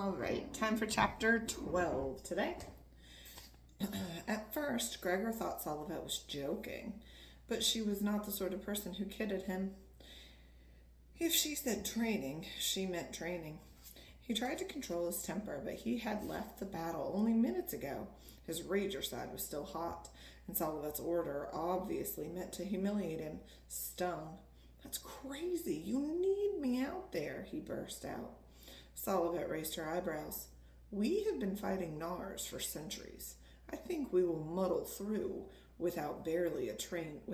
All right, time for chapter 12 today. At first, Gregor thought Solivet was joking, but she was not the sort of person who kidded him. If she said training, she meant training. He tried to control his temper, but he had left the battle only minutes ago. His rager side was still hot, and Solivet's order obviously meant to humiliate him, stung. "That's crazy. You need me out there," he burst out. Solivet raised her eyebrows. "We have been fighting Nars for centuries. I think we will muddle through without a barely trained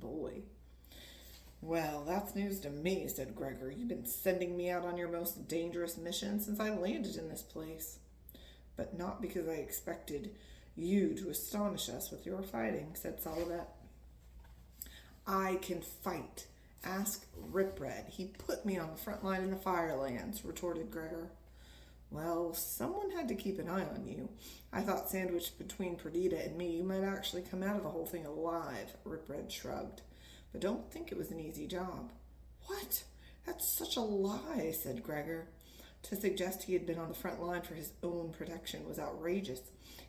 boy." "Well, that's news to me," said Gregor. "You've been sending me out on your most dangerous mission since I landed in this place." "But not because I expected you to astonish us with your fighting," said Solivet. "I can fight. Ask Ripred. He put me on the front line in the Firelands," retorted Gregor. "Well, someone had to keep an eye on you. I thought sandwiched between Perdita and me, you might actually come out of the whole thing alive," Ripred shrugged. "But don't think it was an easy job." "What? That's such a lie," said Gregor. To suggest he had been on the front line for his own protection was outrageous.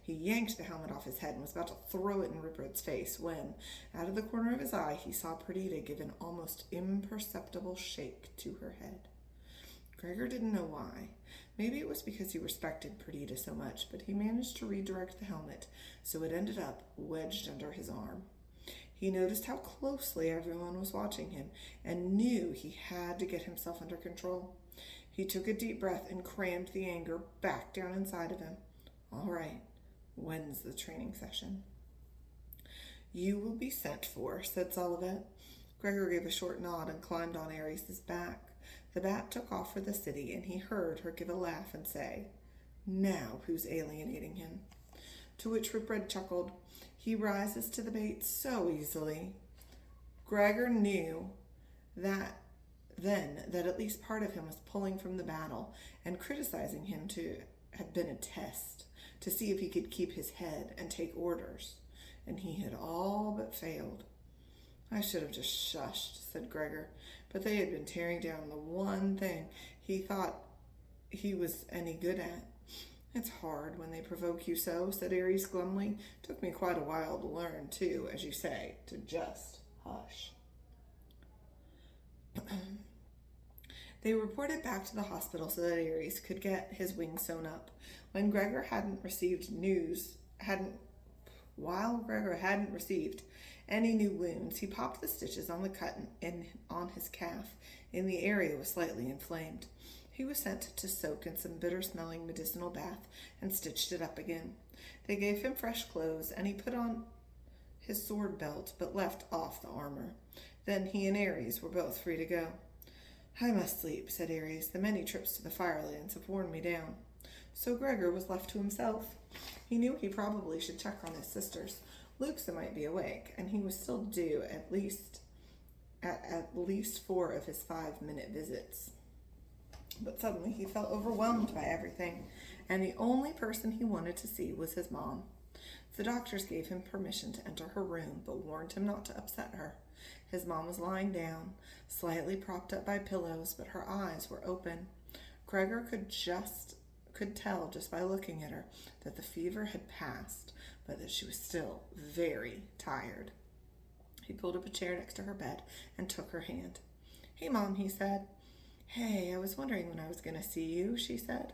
He yanked the helmet off his head and was about to throw it in Ripred's face when, out of the corner of his eye, he saw Perdita give an almost imperceptible shake to her head. Gregor didn't know why. Maybe it was because he respected Perdita so much, but he managed to redirect the helmet so it ended up wedged under his arm. He noticed how closely everyone was watching him and knew he had to get himself under control. He took a deep breath and crammed the anger back down inside of him. "All right, when's the training session?" "You will be sent for," said Solivet. Gregor gave a short nod and climbed on Ares' back. The bat took off for the city, and he heard her give a laugh and say, "Now who's alienating him?" To which Ripred chuckled. "He rises to the bait so easily." Gregor knew that at least part of him was pulling from the battle, and criticizing him had been a test to see if he could keep his head and take orders, and he had all but failed. "I should have just shushed," said Gregor, but they had been tearing down the one thing he thought he was any good at. "It's hard when they provoke you so," said Ares glumly. "Took me quite a while to learn, too, as you say, to just hush." They reported back to the hospital so that Ares could get his wings sewn up. While Gregor hadn't received any new wounds, he popped the stitches on the cut on his calf, and the area was slightly inflamed. He was sent to soak in some bitter-smelling medicinal bath and stitched it up again. They gave him fresh clothes, and he put on his sword belt but left off the armor. Then he and Ares were both free to go. "I must sleep," said Ares. "The many trips to the Firelands have worn me down." So Gregor was left to himself. He knew he probably should check on his sisters. Luxa might be awake, and he was still due at least 4 of his 5-minute visits. But suddenly he felt overwhelmed by everything, and the only person he wanted to see was his mom. The doctors gave him permission to enter her room, but warned him not to upset her. His mom was lying down, slightly propped up by pillows, but her eyes were open. Gregor could tell just by looking at her that the fever had passed, but that she was still very tired. He pulled up a chair next to her bed and took her hand. "Hey, Mom," he said. "Hey, I was wondering when I was going to see you," she said.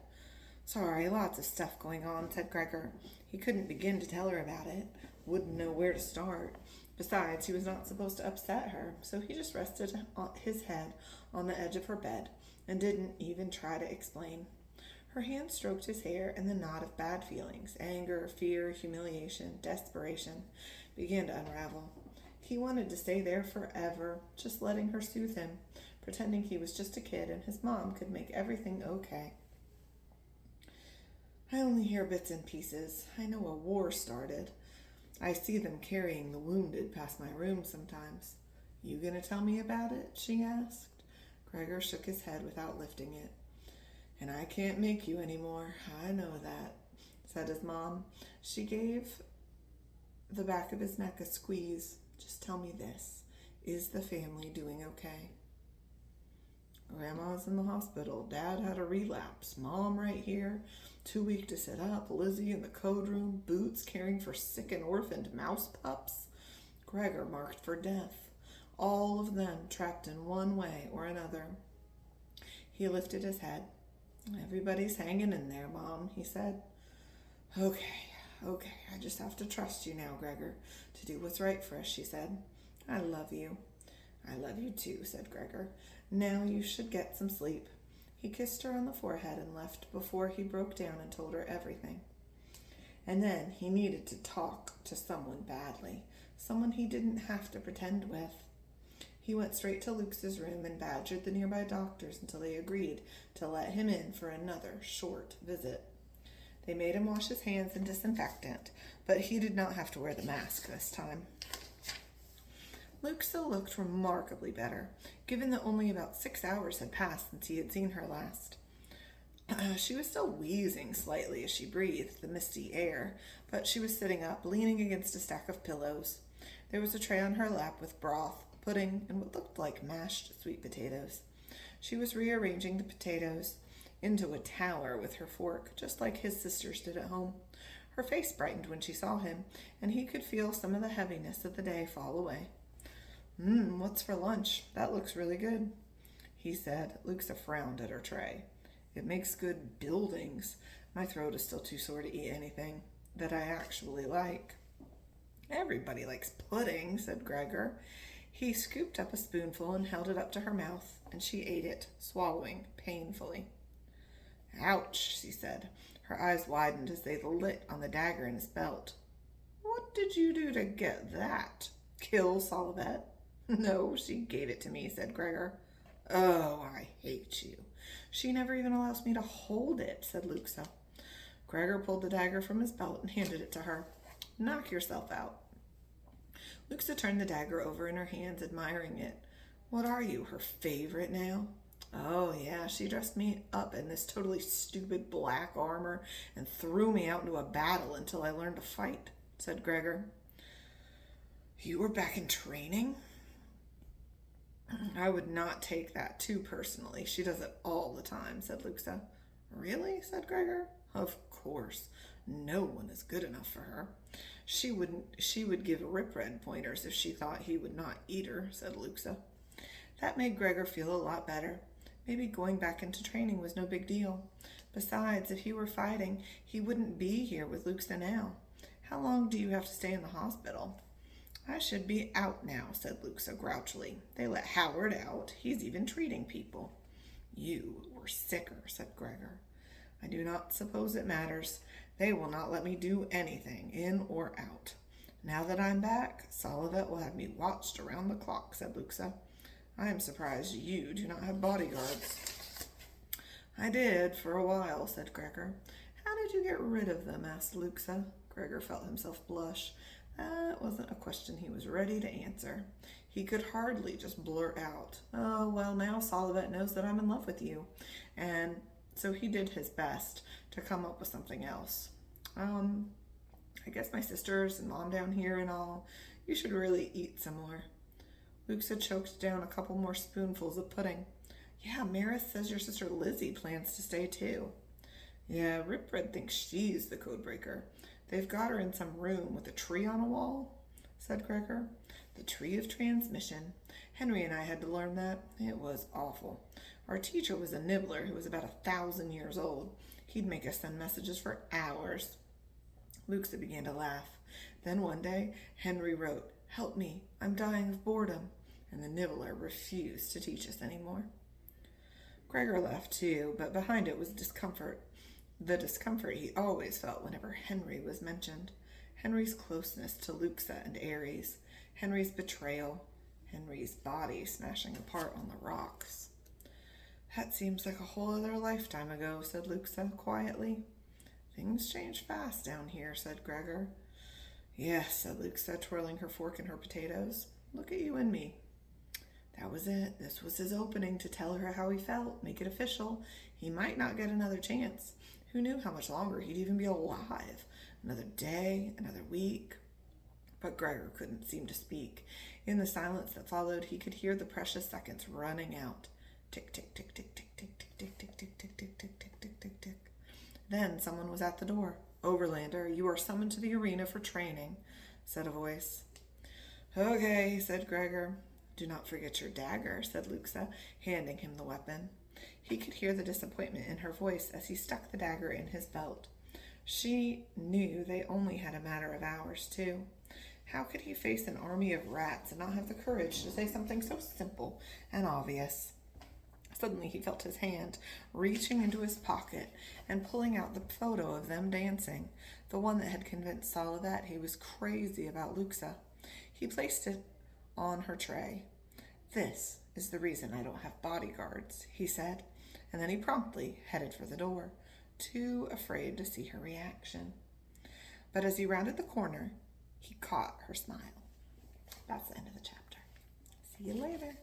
"Sorry, lots of stuff going on," said Gregor. He couldn't begin to tell her about it, wouldn't know where to start. Besides, he was not supposed to upset her, so he just rested his head on the edge of her bed and didn't even try to explain. Her hand stroked his hair, and the knot of bad feelings, anger, fear, humiliation, desperation, began to unravel. He wanted to stay there forever, just letting her soothe him, pretending he was just a kid and his mom could make everything okay. "I only hear bits and pieces. I know a war started. I see them carrying the wounded past my room sometimes." "You gonna tell me about it?" she asked. Gregor shook his head without lifting it. "And I can't make you anymore. I know that," said his mom. She gave the back of his neck a squeeze. "Just tell me this. Is the family doing okay?" Grandma's in the hospital. Dad had a relapse. Mom right here, too weak to sit up. Lizzie in the code room. Boots caring for sick and orphaned mouse pups. Gregor marked for death. All of them trapped in one way or another. He lifted his head. Everybody's hanging in there, Mom, he said. Okay, I just have to trust you now, Gregor, to do what's right for us, she said. I love you. I love you too, said Gregor. Now you should get some sleep. He kissed her on the forehead and left before he broke down and told her everything. And then he needed to talk to someone badly, someone he didn't have to pretend with. He went straight to Luke's room and badgered the nearby doctors until they agreed to let him in for another short visit. They made him wash his hands in disinfectant, but he did not have to wear the mask this time. Luke still looked remarkably better, given that only about 6 hours had passed since he had seen her last. She was still wheezing slightly as she breathed the misty air, but she was sitting up, leaning against a stack of pillows. There was a tray on her lap with broth, pudding, and what looked like mashed sweet potatoes. She was rearranging the potatoes into a tower with her fork, just like his sisters did at home. Her face brightened when she saw him, and he could feel some of the heaviness of the day fall away. What's for lunch? That looks really good, he said. Luxa frowned at her tray. It makes good buildings. My throat is still too sore to eat anything that I actually like. Everybody likes pudding, said Gregor. He scooped up a spoonful and held it up to her mouth, and she ate it, swallowing painfully. Ouch, she said. Her eyes widened as they lit on the dagger in his belt. What did you do to get that? Kill Solivet? No, she gave it to me, said Gregor. Oh, I hate you. She never even allows me to hold it, said Luxa. Gregor pulled the dagger from his belt and handed it to her. Knock yourself out. Luxa turned the dagger over in her hands, admiring it. What are you, her favorite now? Oh, yeah, she dressed me up in this totally stupid black armor and threw me out into a battle until I learned to fight, said Gregor. You were back in training? I would not take that too personally. She does it all the time, said Luxa. Really? Said Gregor. Of course. No one is good enough for her. She would give Rip Red pointers if she thought he would not eat her, said Luxa. That made Gregor feel a lot better. Maybe going back into training was no big deal. Besides, if he were fighting, he wouldn't be here with Luxa now. How long do you have to stay in the hospital? I should be out now, said Luxa grouchily. They let Howard out. He's even treating people. You were sicker, said Gregor. I do not suppose it matters. They will not let me do anything, in or out. Now that I'm back, Solivet will have me watched around the clock, said Luxa. I am surprised you do not have bodyguards. I did, for a while, said Gregor. How did you get rid of them, asked Luxa. Gregor felt himself blush. That wasn't a question he was ready to answer. He could hardly just blurt out, oh, well, now Solivet knows that I'm in love with you. And so he did his best to come up with something else. I guess my sisters and mom down here and all, you should really eat some more. Luxa choked down a couple more spoonfuls of pudding. Yeah, Maris says your sister Lizzie plans to stay too. Yeah, Rip Red thinks she's the codebreaker. They've got her in some room with a tree on a wall, said Gregor. The tree of transmission. Henry and I had to learn that. It was awful. Our teacher was a nibbler who was about 1,000 years old. He'd make us send messages for hours. Luxa began to laugh. Then one day, Henry wrote, Help me, I'm dying of boredom. And the nibbler refused to teach us anymore. Gregor laughed too, but behind it was discomfort. The discomfort he always felt whenever Henry was mentioned. Henry's closeness to Luxa and Ares. Henry's betrayal. Henry's body smashing apart on the rocks. That seems like a whole other lifetime ago, said Luxa quietly. Things change fast down here, said Gregor. Yes, said Luxa, twirling her fork in her potatoes. Look at you and me. That was it. This was his opening to tell her how he felt, make it official. He might not get another chance. Who knew how much longer he'd even be alive? Another day, another week. But Gregor couldn't seem to speak. In the silence that followed, he could hear the precious seconds running out. Tick, tick, tick, tick, tick, tick, tick, tick, tick, tick, tick, tick, tick, tick, tick, tick, tick. Then someone was at the door. Overlander, you are summoned to the arena for training, said a voice. Okay, said Gregor. Do not forget your dagger, said Luxa, handing him the weapon. He could hear the disappointment in her voice as he stuck the dagger in his belt. She knew they only had a matter of hours, too. How could he face an army of rats and not have the courage to say something so simple and obvious? Suddenly he felt his hand reaching into his pocket and pulling out the photo of them dancing, the one that had convinced Salavat he was crazy about Luxa. He placed it on her tray. This is the reason I don't have bodyguards, he said, and then he promptly headed for the door, too afraid to see her reaction. But as he rounded the corner, he caught her smile. That's the end of the chapter. See you later.